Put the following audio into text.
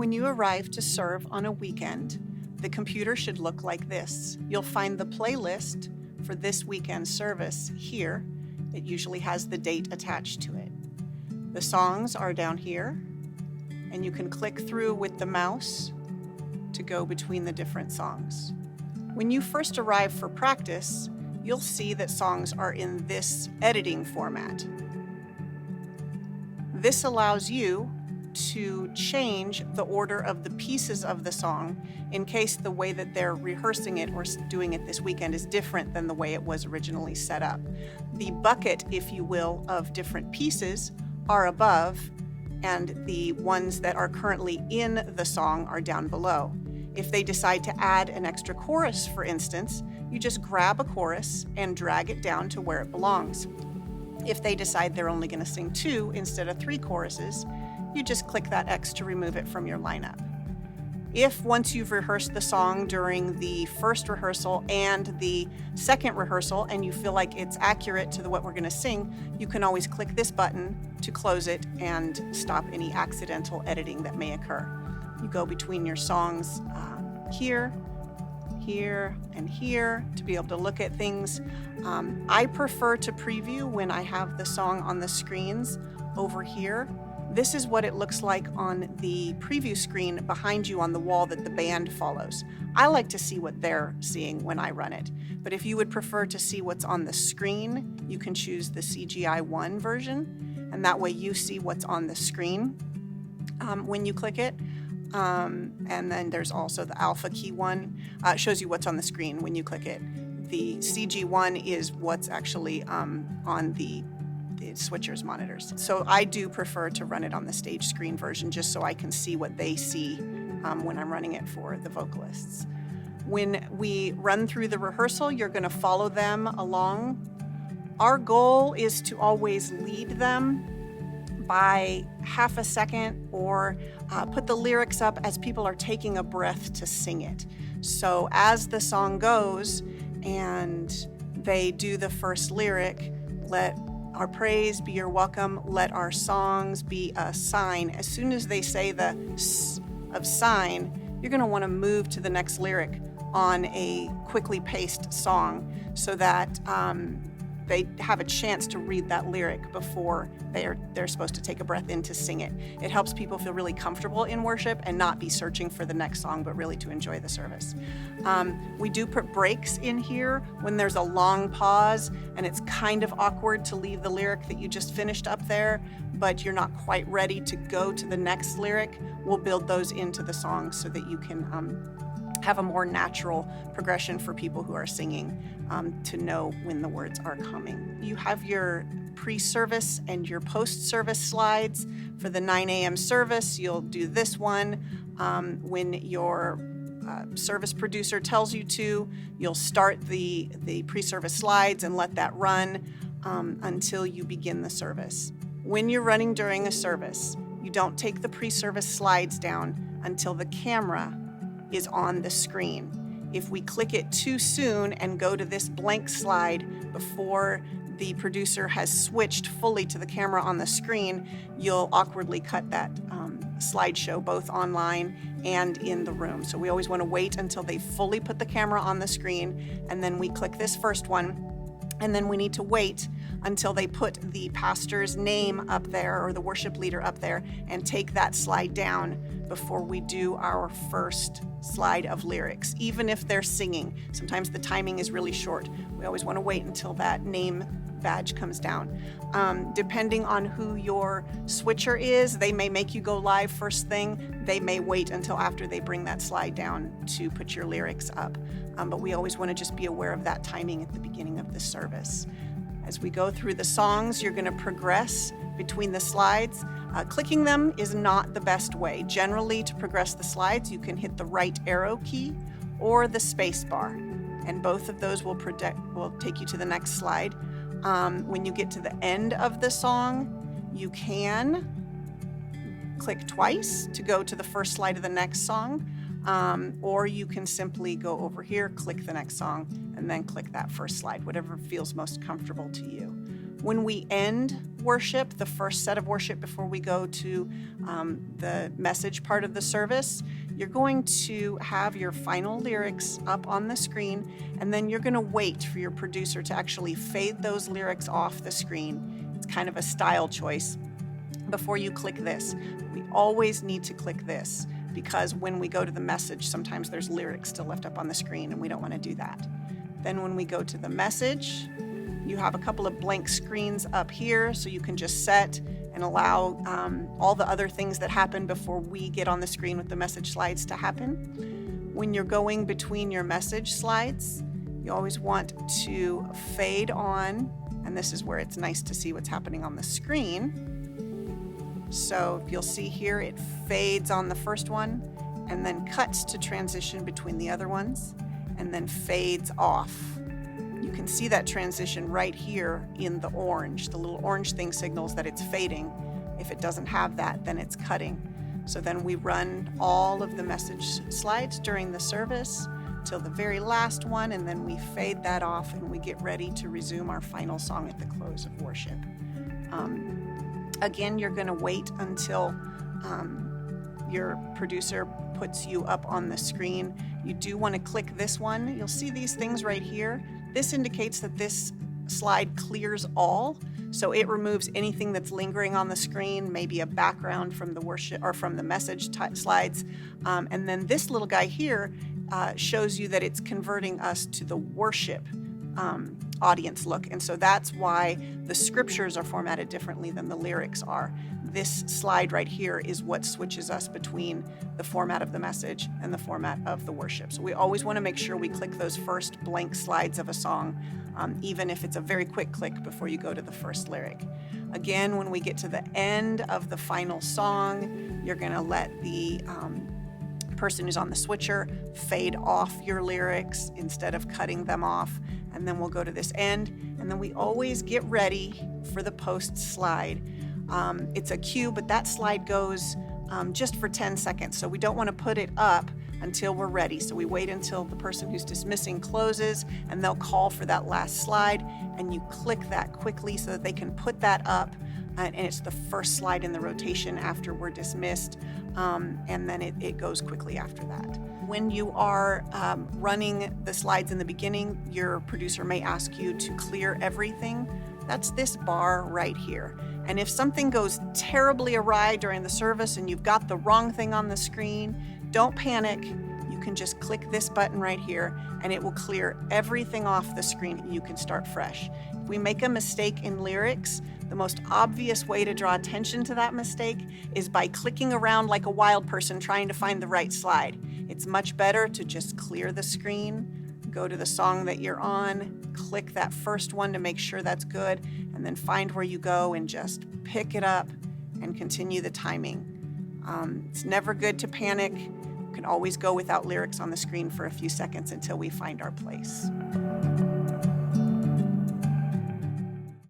When you arrive to serve on a weekend, the computer should look like this. You'll find the playlist for this weekend service here. It usually has the date attached to it. The songs are down here, and you can click through with the mouse to go between the different songs. When you first arrive for practice, you'll see that songs are in this editing format. This allows you to change the order of the pieces of the song in case the way that they're rehearsing it or doing it this weekend is different than the way it was originally set up. The bucket, if you will, of different pieces are above, and the ones that are currently in the song are down below. If they decide to add an extra chorus, for instance, you just grab a chorus and drag it down to where it belongs. If they decide they're only going to sing 2 instead of 3 choruses, you just click that X to remove it from your lineup. If once you've rehearsed the song during the first rehearsal and the second rehearsal and you feel like it's accurate to what we're going to sing, you can always click this button to close it and stop any accidental editing that may occur. You go between your songs here, here, and here to be able to look at things. I prefer to preview when I have the song on the screens over here. This is what it looks like on the preview screen behind you on the wall that the band follows. I like to see what they're seeing when I run it. But if you would prefer to see what's on the screen, you can choose the CGI 1 version, and that way you see what's on the screen when you click it. And then there's also the alpha key one. It shows you what's on the screen when you click it. The CG1 is what's actually on the switcher's monitors. So I do prefer to run it on the stage screen version just so I can see what they see when I'm running it for the vocalists. When we run through the rehearsal, you're going to follow them along. Our goal is to always lead them by half a second or put the lyrics up as people are taking a breath to sing it. So as the song goes and they do the first lyric, let our praise be your welcome, let our songs be a sign. As soon as they say the S of sign, you're going to want to move to the next lyric on a quickly paced song so that they have a chance to read that lyric before they're supposed to take a breath in to sing it. It helps people feel really comfortable in worship and not be searching for the next song, but really to enjoy the service. We do put breaks in here when there's a long pause and it's kind of awkward to leave the lyric that you just finished up there, but you're not quite ready to go to the next lyric. We'll build those into the song so that you can have a more natural progression for people who are singing to know when the words are coming. You have your pre-service and your post-service slides. For the 9 a.m. service, you'll do this one. When your service producer tells you to, you'll start the pre-service slides and let that run until you begin the service. When you're running during a service, you don't take the pre-service slides down until the camera is on the screen. If we click it too soon and go to this blank slide before the producer has switched fully to the camera on the screen, you'll awkwardly cut that slideshow both online and in the room. So we always want to wait until they fully put the camera on the screen, and then we click this first one, and then we need to wait until they put the pastor's name up there or the worship leader up there and take that slide down before we do our first slide of lyrics, even if they're singing. Sometimes the timing is really short. We always want to wait until that name badge comes down. Depending on who your switcher is, they may make you go live first thing. They may wait until after they bring that slide down to put your lyrics up. But we always want to just be aware of that timing at the beginning of the service. As we go through the songs, you're going to progress between the slides. Clicking them is not the best way. Generally, to progress the slides, you can hit the right arrow key or the space bar, and both of those will take you to the next slide. When you get to the end of the song, you can click twice to go to the first slide of the next song, or you can simply go over here, click the next song, and then click that first slide, whatever feels most comfortable to you. When we end worship, the first set of worship before we go to the message part of the service, you're going to have your final lyrics up on the screen, and then you're going to wait for your producer to actually fade those lyrics off the screen. It's kind of a style choice before you click this. We always need to click this because when we go to the message, sometimes there's lyrics still left up on the screen, and we don't want to do that. Then when we go to the message, you have a couple of blank screens up here, so you can just set and allow all the other things that happen before we get on the screen with the message slides to happen. When you're going between your message slides, you always want to fade on, and this is where it's nice to see what's happening on the screen. So if you'll see here, it fades on the first one and then cuts to transition between the other ones and then fades off. You can see that transition right here in the orange. The little orange thing signals that it's fading. If it doesn't have that, then it's cutting. So then we run all of the message slides during the service till the very last one, and then we fade that off and we get ready to resume our final song at the close of worship. Again, you're going to wait until your producer puts you up on the screen. You do want to click this one. You'll see these things right here. This indicates that this slide clears all, so it removes anything that's lingering on the screen, maybe a background from the worship or from the message slides. And then this little guy here shows you that it's converting us to the worship audience look. And so that's why the scriptures are formatted differently than the lyrics are. This slide right here is what switches us between the format of the message and the format of the worship. So we always want to make sure we click those first blank slides of a song, even if it's a very quick click before you go to the first lyric. Again, when we get to the end of the final song, you're going to let the person who's on the switcher fade off your lyrics instead of cutting them off. And then we'll go to this end, and then we always get ready for the post slide. It's a cue, but that slide goes just for 10 seconds. So we don't want to put it up until we're ready. So we wait until the person who's dismissing closes, and they'll call for that last slide, and you click that quickly so that they can put that up. And it's the first slide in the rotation after we're dismissed, and then it goes quickly after that. When you are running the slides in the beginning, your producer may ask you to clear everything. That's this bar right here. And if something goes terribly awry during the service and you've got the wrong thing on the screen, don't panic. You can just click this button right here and it will clear everything off the screen and you can start fresh. If we make a mistake in lyrics, the most obvious way to draw attention to that mistake is by clicking around like a wild person trying to find the right slide. It's much better to just clear the screen, go to the song that you're on, click that first one to make sure that's good, and then find where you go and just pick it up and continue the timing. It's never good to panic. You can always go without lyrics on the screen for a few seconds until we find our place.